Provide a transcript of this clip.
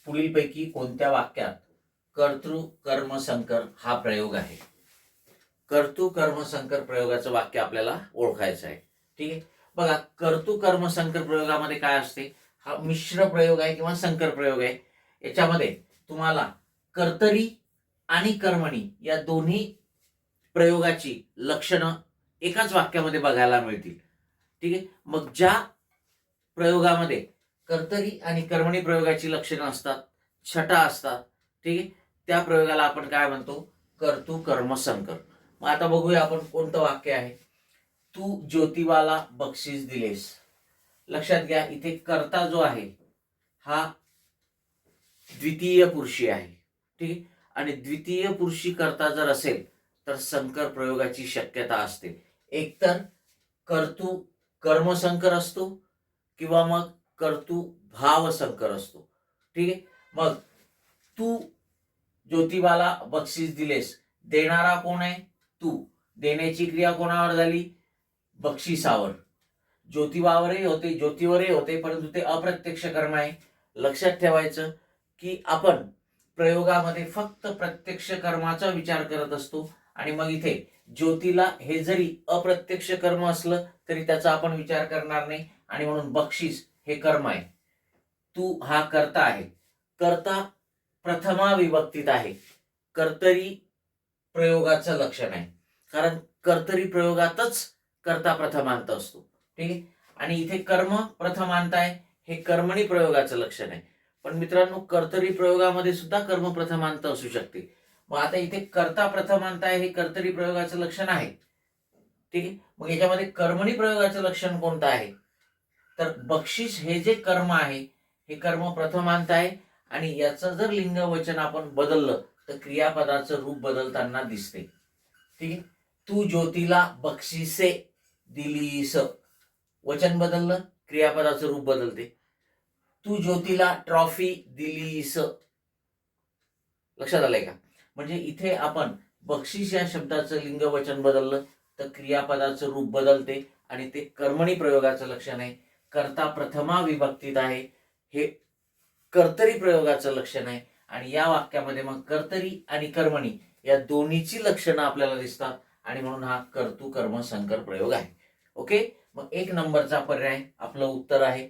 पुढीलपैकी कोणत्या वाक्यात कर्तृ कर्म संकर हा प्रयोग आहे? कर्तृ कर्म संकर प्रयोगाचं वाक्य आपल्याला ओळखायचं आहे. ठीक आहे. बघा, कर्तृ कर्म संकर प्रयोगामध्ये काय असते? हा मिश्र प्रयोग आहे किंवा संकर प्रयोग आहे. याच्यामध्ये तुम्हाला कर्तरी आणि कर्मणी या दोन्ही प्रयोगाची लक्षणं एकाच वाक्यामध्ये बघायला मिळतील. ठीक आहे. मग ज्या प्रयोगामध्ये कर्तरी आणि कर्मणी प्रयोगाची लक्षणं असतात, छटा असतात, ठीक आहे, त्या प्रयोगाला आपण काय म्हणतो? कर्तृ कर्म संकर. मग आता बघूया आपण कोणतं वाक्य आहे. तू ज्योतिबाला बक्षीस दिलेस. लक्षात घ्या, इथे कर्ता जो आहे हा द्वितीय पुरुषी आहे. ठीक आहे. आणि द्वितीय पुरुषी कर्ता जर असेल तर संकर प्रयोगाची शक्यता असते. एकतर कर्तृ कर्मसंकर असतो किंवा मग कर्तृ भाव संकर असतो. ठीक आहे. मग तू ज्योतिबाला बक्षीस दिलेस, देणारा कोण आहे? तू. देण्याची क्रिया कोणावर झाली? बक्षिसावर. ज्योतिबावरही होते, ज्योतीवरही होते, परंतु ते अप्रत्यक्ष कर्म आहे. लक्षात ठेवायचं की आपण प्रयोगामध्ये फक्त प्रत्यक्ष कर्माचा विचार करत असतो आणि मग इथे ज्योतीला हे जरी अप्रत्यक्ष कर्म असलं तरी त्याचा आपण विचार करणार नाही आणि म्हणून बक्षीस हे कर्म आहे. तू हा कर्ता आहे. कर्ता प्रथमा विभक्तीत आहे. कर्तरी प्रयोगाचं लक्षण आहे, कारण कर्तरी प्रयोगातच कर्ता प्रथमांत असतो. ठीक आहे. आणि इथे कर्म प्रथमांत आहे, हे कर्मणी प्रयोगाचं लक्षण आहे. पण मित्रांनो, कर्तरी प्रयोगामध्ये सुद्धा कर्म प्रथमांत असू शकते. मग आता इथे कर्ता प्रथमांत आहे, हे कर्तरी प्रयोगाचं लक्षण आहे. ठीक आहे. मग याच्यामध्ये कर्मणी प्रयोगाचं लक्षण कोणतं आहे? तर बक्षीस हे जे कर्म आहे हे कर्म प्रथमांत आहे आणि याचं जर लिंग वचन आपण बदललं तर क्रियापदाचं रूप बदलताना दिसते. ठीक आहे. तू ज्योतीला बक्षिसे दिलीस. वचन बदललं, क्रियापदाचं रूप बदलते. तू ज्योतीला ट्रॉफी दिलीस. लक्षात आलंय का? म्हणजे इथे आपण बक्षीस या शब्दाचं लिंग वचन बदललं तर क्रियापदाचं रूप बदलते आणि ते कर्मणी प्रयोगाचं लक्षण आहे. कर्ता प्रथमा विभक्तीत आहे, हे कर्तरी प्रयोगाचं लक्षण आहे. आणि या वाक्यामध्ये मग कर्तरी आणि कर्मणी या दोन्हीची लक्षणं आपल्याला दिसतात आणि म्हणून हा कर्तृ कर्म संकर प्रयोग आहे. ओके. मग 1 नंबरचा पर्याय आपलं उत्तर आहे.